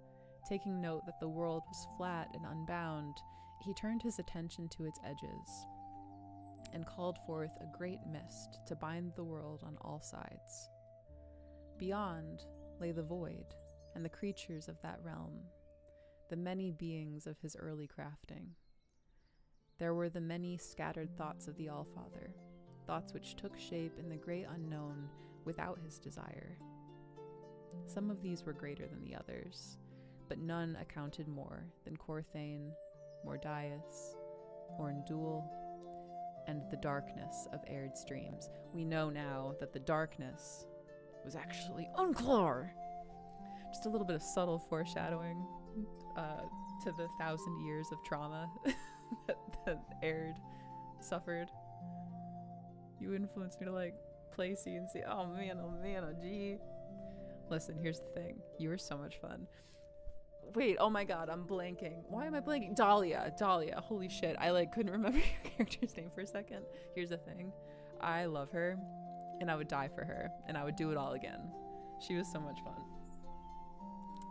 Taking note that the world was flat and unbound, he turned his attention to its edges and called forth a great mist to bind the world on all sides. Beyond lay the void and the creatures of that realm, the many beings of his early crafting. There were the many scattered thoughts of the Allfather, thoughts which took shape in the great unknown without his desire. Some of these were greater than the others, but none accounted more than Corthane, Mordias, Orndul, and the darkness of Aird's dreams. We know now that the darkness was actually Unclar. Just a little bit of subtle foreshadowing to the 1,000 years of trauma that Aihrde suffered. You influenced me to like play C&C. Oh man, oh gee. Listen, here's the thing. You were so much fun. Wait, oh my god, I'm blanking. Why am I blanking? Dahlia. Holy shit. I like couldn't remember your character's name for a second. Here's the thing. I love her and I would die for her and I would do it all again. She was so much fun.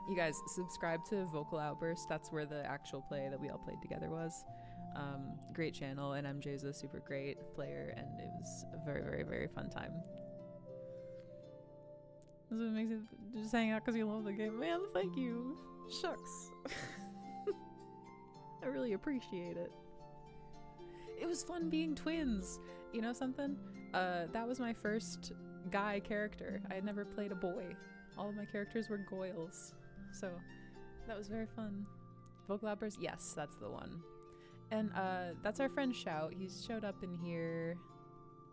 You guys, subscribe to Vocal Outburst. That's where the actual play that we all played together was. Great channel, and MJ's a super great player, and it was a very, very, very fun time. This is what makes you just hang out because you love the game. Man, thank you. Shucks. I really appreciate it. It was fun being twins. You know something? That was my first guy character. I had never played a boy. All of my characters were goyles. So that was very fun. Vocal Outburst? Yes, that's the one. And that's our friend Shout. He's showed up in here.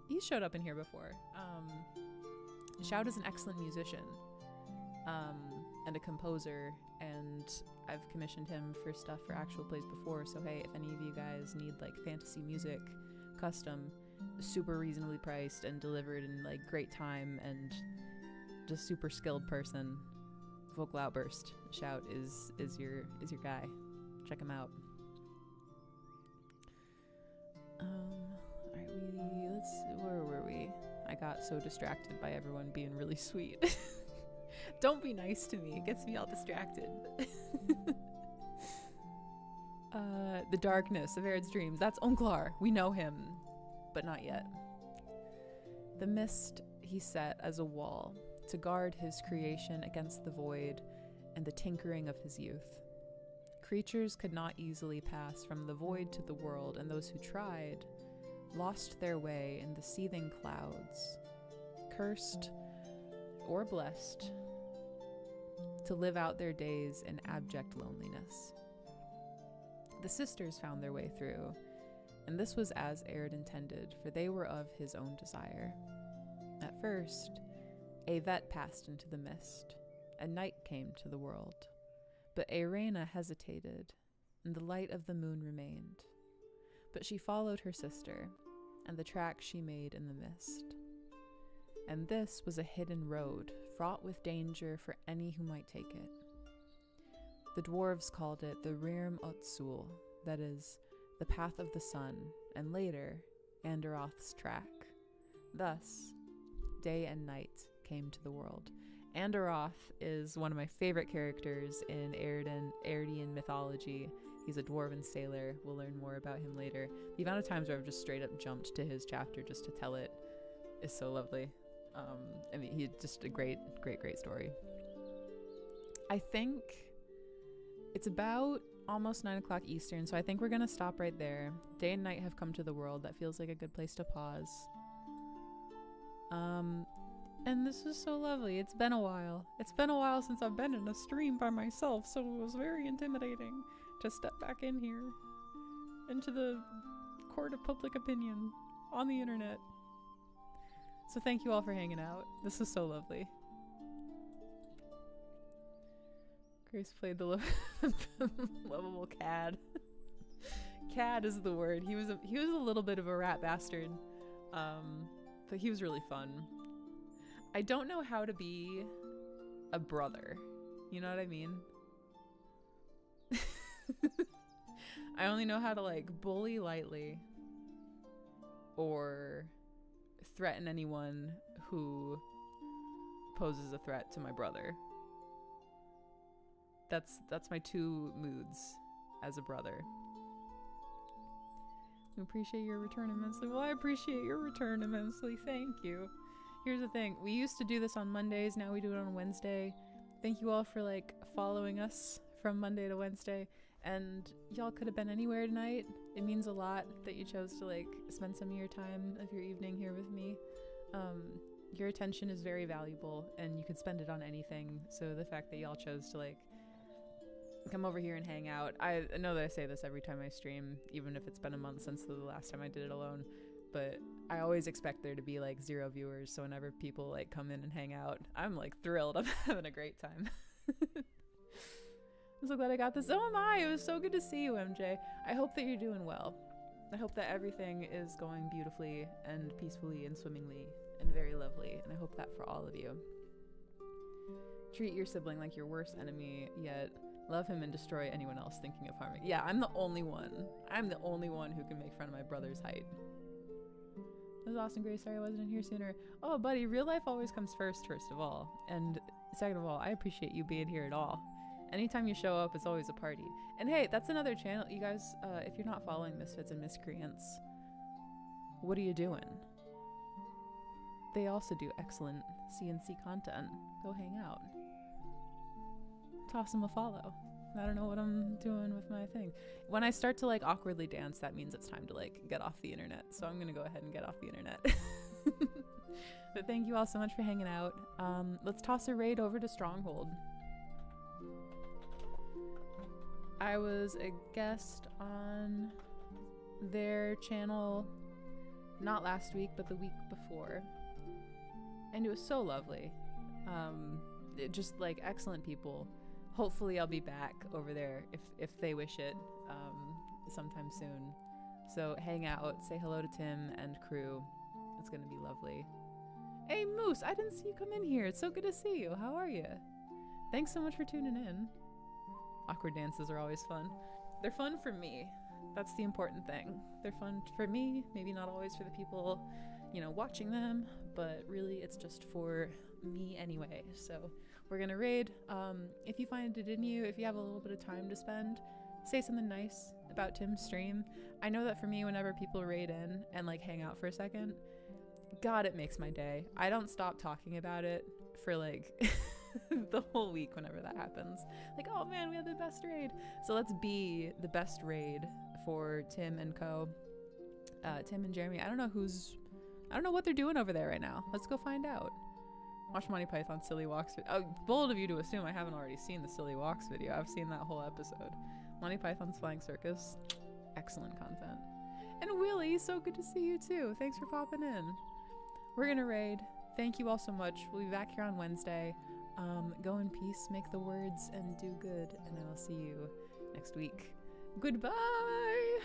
He's showed up in here before. Shout is an excellent musician and a composer, and I've commissioned him for stuff for actual plays before. So hey, if any of you guys need like fantasy music, custom, super reasonably priced and delivered in like great time, and just super skilled person, Vocal Outburst Shout is your guy. Check him out. Alright, where were we? I got so distracted by everyone being really sweet. Don't be nice to me. It gets me all distracted. The darkness of Aihrde's dreams. That's Onklar. We know him, but not yet. The mist he set as a wall to guard his creation against the void and the tinkering of his youth. Creatures could not easily pass from the void to the world, and those who tried lost their way in the seething clouds, cursed or blessed to live out their days in abject loneliness. The sisters found their way through, and this was as Aihrde intended, for they were of his own desire. At first, Aihrde passed into the mist, and night came to the world. But Aihrde hesitated, and the light of the moon remained. But she followed her sister, and the track she made in the mist. And this was a hidden road, fraught with danger for any who might take it. The dwarves called it the Rirm Otsul, that is, the path of the sun, and later, Anderoth's track. Thus, day and night came to the world. Anderoth is one of my favorite characters in Airdian mythology. He's a dwarven sailor. We'll learn more about him later. The amount of times where I've just straight up jumped to his chapter just to tell it is so lovely. I mean, he's just a great story. I think it's about almost 9 o'clock Eastern, so I think we're gonna stop right there. Day and night have come to the world. That feels like a good place to pause. And this is so lovely. It's been a while. It's been a while since I've been in a stream by myself, so it was very intimidating to step back in here into the court of public opinion on the internet. So thank you all for hanging out. This is so lovely. Grace played the lovable Cad. Cad is the word. He was a little bit of a rat bastard, but he was really fun. I don't know how to be a brother. You know what I mean? I only know how to like bully lightly or threaten anyone who poses a threat to my brother. That's my two moods as a brother. I appreciate your return immensely. Well, I appreciate your return immensely. Thank you. Here's the thing. We used to do this on Mondays. Now we do it on Wednesday. Thank you all for like following us from Monday to Wednesday. And y'all could have been anywhere tonight. It means a lot that you chose to like spend some of your time of your evening here with me. Your attention is very valuable and you could spend it on anything. So the fact that y'all chose to like come over here and hang out. I know that I say this every time I stream, even if it's been a month since the last time I did it alone, but I always expect there to be like 0 viewers. So whenever people like come in and hang out, I'm like thrilled. I'm having a great time. I'm so glad I got this. So am I. It was so good to see you, MJ. I hope that you're doing well. I hope that everything is going beautifully and peacefully and swimmingly and very lovely. And I hope that for all of you. Treat your sibling like your worst enemy, yet love him and destroy anyone else thinking of harming. Yeah, I'm the only one. I'm the only one who can make fun of my brother's height. It was awesome, Grace. Sorry I wasn't in here sooner. Oh, buddy, real life always comes first of all. And second of all, I appreciate you being here at all. Anytime you show up, it's always a party. And hey, that's another channel. You guys, if you're not following Misfits and Miscreants, what are you doing? They also do excellent CNC content. Go hang out. Toss them a follow. I don't know what I'm doing with my thing. When I start to like awkwardly dance, that means it's time to like get off the internet. So I'm gonna go ahead and get off the internet. But thank you all so much for hanging out. Let's toss a raid over to Stronghold. I was a guest on their channel not last week, but the week before. And it was so lovely. Just like excellent people. Hopefully I'll be back over there if they wish it sometime soon. So hang out, say hello to Tim and crew. It's gonna be lovely. Hey Moose, I didn't see you come in here. It's so good to see you. How are you? Thanks so much for tuning in. Awkward dances are always fun. They're fun for me. That's the important thing. They're fun for me, maybe not always for the people, you know, watching them, but really it's just for me anyway. So we're gonna raid. If you find it in you, if you have a little bit of time to spend, say something nice about Tim's stream. I know that for me, whenever people raid in and like hang out for a second, God, it makes my day. I don't stop talking about it for like the whole week whenever that happens. Like, oh man, we had the best raid. So let's be the best raid for Tim and co. Tim and Jeremy. I don't know what they're doing over there right now. Let's go find out. Watch Monty Python's Silly Walks. Oh, bold of you to assume I haven't already seen the Silly Walks video. I've seen that whole episode. Monty Python's Flying Circus. Excellent content. And Willie, so good to see you too. Thanks for popping in. We're gonna raid. Thank you all so much. We'll be back here on Wednesday. Go in peace, make the words, and do good. And I will see you next week. Goodbye!